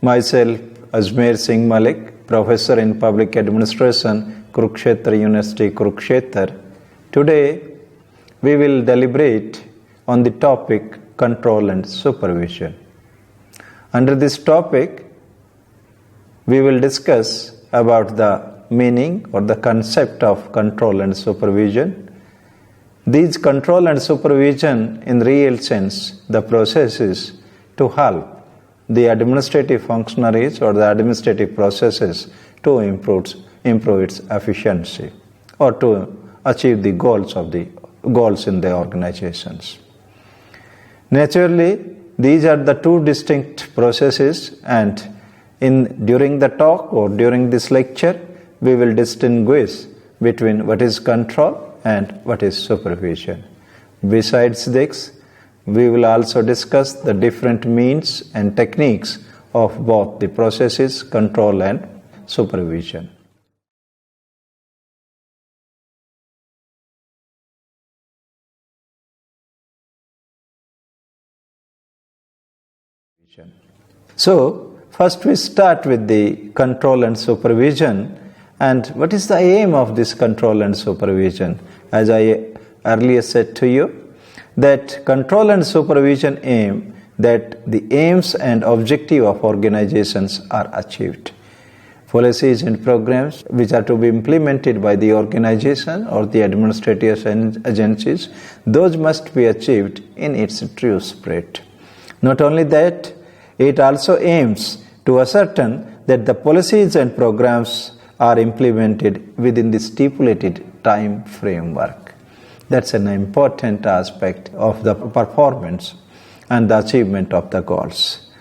Myself, Ajmer Singh Malik, Professor in Public Administration, Kurukshetra University, Kurukshetra. Today, we will deliberate on the topic control and supervision. Under this topic, we will discuss about the meaning or the concept of control and supervision. These control and supervision in real sense, the processes to help the administrative functionaries or the administrative processes to improve its efficiency or to achieve the goals in the organizations. Naturally, these are the two distinct processes, and during the talk or during this lecture, we will distinguish between what is control and what is supervision. Besides this, we will also discuss the different means and techniques of both the processes, control and supervision. So, first we start with the control and supervision. And what is the aim of this control and supervision? As I earlier said to you, that control and supervision aim that the aims and objective of organizations are achieved. Policies and programs which are to be implemented by the organization or the administrative agencies, those must be achieved in its true spirit. Not only that, it also aims to ascertain that the policies and programs are implemented within the stipulated time framework. That's an important aspect of the performance and the achievement of the goals.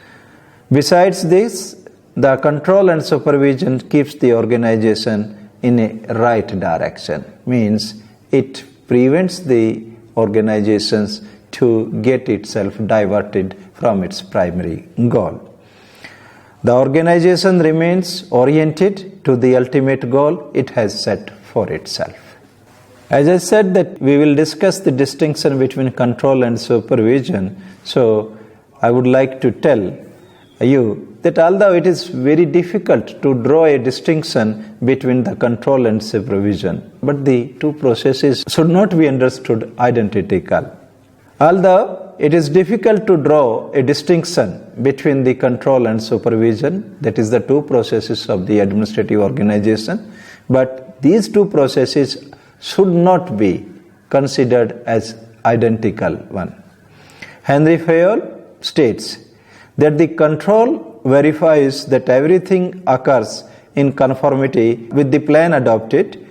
Besides this, the control and supervision keeps the organization in a right direction. Means it prevents the organizations to get itself diverted from its primary goal. The organization remains oriented to the ultimate goal it has set for itself. As I said that we will discuss the distinction between control and supervision, so I would like to tell you that although it is very difficult to draw a distinction between the control and supervision, but the two processes should not be understood identical. Although it is difficult to draw a distinction between the control and supervision, that is the two processes of the administrative organization, but these two processes should not be considered as identical one. Henry Fayol states that the control verifies that everything occurs in conformity with the plan adopted,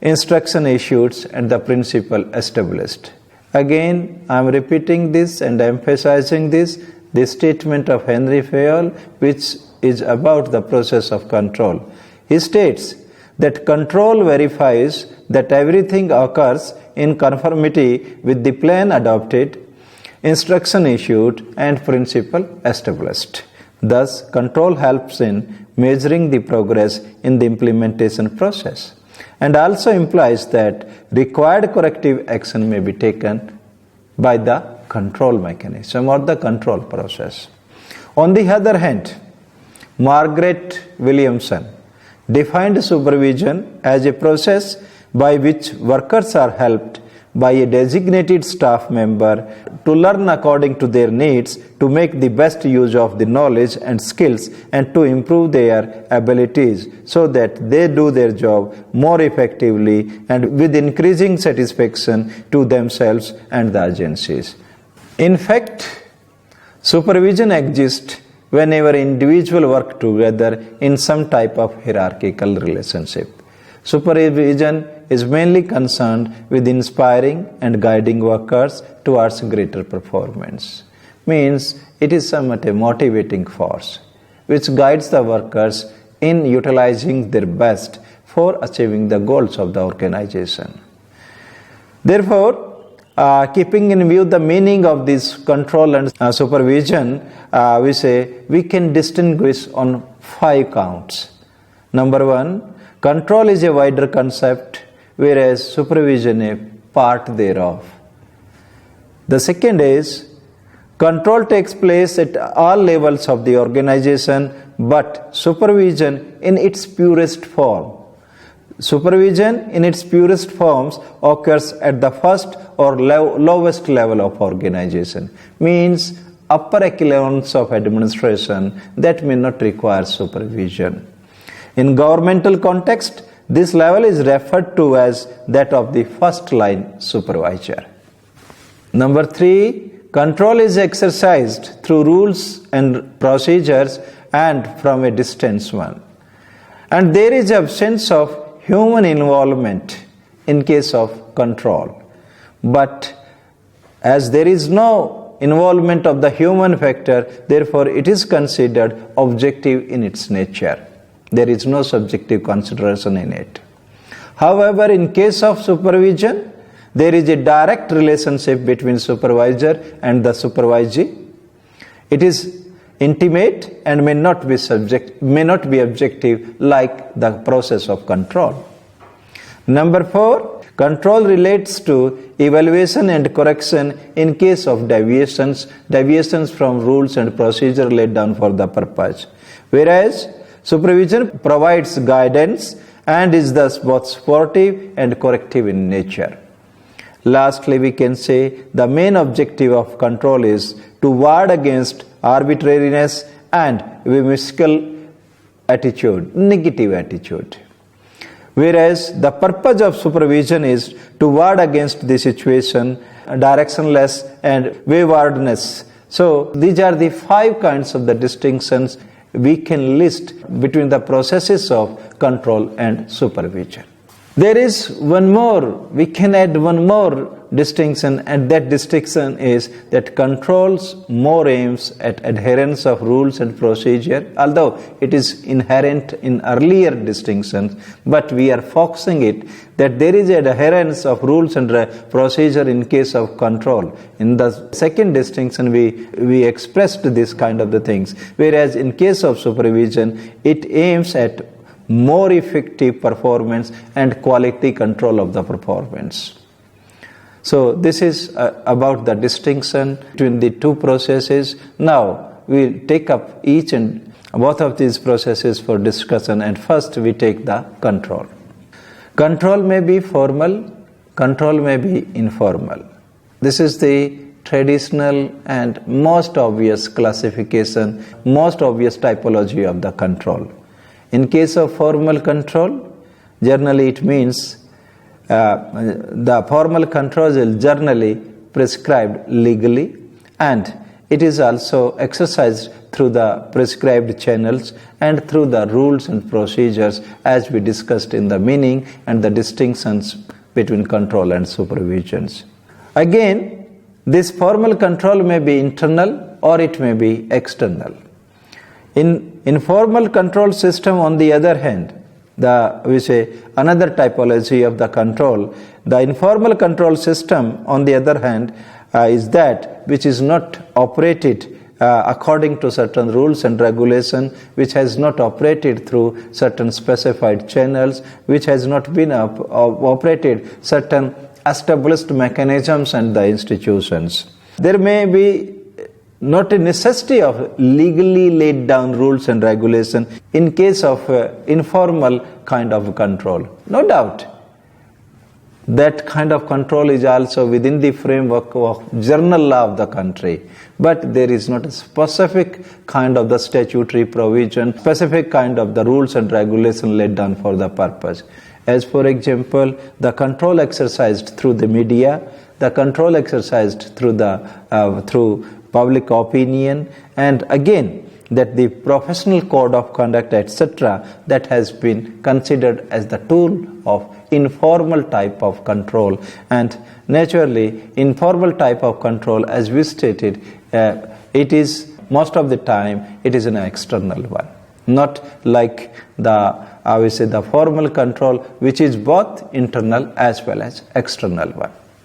instruction issued, and the principle established. Again, I am repeating this and emphasizing this statement of Henry Fayol, which is about the process of control. He states that control verifies that everything occurs in conformity with the plan adopted, instruction issued, and principle established. Thus, control helps in measuring the progress in the implementation process and also implies that required corrective action may be taken by the control mechanism or the control process. On the other hand, Margaret Williamson defined supervision as a process by which workers are helped by a designated staff member to learn according to their needs, to make the best use of the knowledge and skills, and to improve their abilities so that they do their job more effectively and with increasing satisfaction to themselves and the agencies. In fact, supervision exists whenever individuals work together in some type of hierarchical relationship. Supervision is mainly concerned with inspiring and guiding workers towards greater performance. Means it is somewhat a motivating force which guides the workers in utilizing their best for achieving the goals of the organization. Therefore, keeping in view the meaning of this control and supervision, we say we can distinguish on 5 counts. Number 1, control is a wider concept, whereas supervision a part thereof. The second is Control takes place at all levels of the organization, but supervision in its purest form. Supervision in its purest forms occurs at the first or lowest level of organization, means upper echelons of administration that may not require supervision. In governmental context, this level is referred to as that of the first line supervisor. Number 3, control is exercised through rules and procedures and from a distance one. And there is absence of human involvement in case of control. But as there is no involvement of the human factor, therefore it is considered objective in its nature. There is no subjective consideration in it. However, in case of supervision, there is a direct relationship between supervisor and the supervisee. It is intimate and may not be objective like the process of control. Number 4, control relates to evaluation and correction in case of deviations from rules and procedure laid down for the purpose. Whereas supervision provides guidance and is thus both supportive and corrective in nature. Lastly, we can say the main objective of control is to ward against arbitrariness and whimsical attitude, negative attitude. Whereas the purpose of supervision is to ward against the situation, directionless and waywardness. So these are the 5 kinds of the distinctions we can list between the processes of control and supervision. There is one more, we can add one more distinction, and that distinction is that controls more aims at adherence of rules and procedure, although it is inherent in earlier distinctions, but we are focusing it that there is adherence of rules and procedure in case of control. In the second distinction, we expressed this kind of the things, whereas in case of supervision, it aims at more effective performance and quality control of the performance. So this is about the distinction between the 2 processes. Now we take up each and both of these processes for discussion, and first we take the control. Control may be formal, control may be informal. This is the traditional and most obvious classification, most obvious typology of the control. In case of formal control, generally it means the formal control is generally prescribed legally, and it is also exercised through the prescribed channels and through the rules and procedures as we discussed in the meaning and the distinctions between control and supervisions. Again, this formal control may be internal or it may be external. In informal control system, on the other hand, another typology of the control, the informal control system, on the other hand, is that which is not operated according to certain rules and regulation, which has not operated through certain specified channels, which has not been operated certain established mechanisms and the institutions. There may be not a necessity of legally laid down rules and regulation in case of informal kind of control. No doubt, that kind of control is also within the framework of general law of the country. But there is not a specific kind of the statutory provision, specific kind of the rules and regulation laid down for the purpose. As for example, the control exercised through the media, the control exercised through public opinion, and again that the professional code of conduct, etc., that has been considered as the tool of informal type of control. And naturally, informal type of control, as we stated, it is most of the time it is an external one, not like the formal control, which is both internal as well as external one.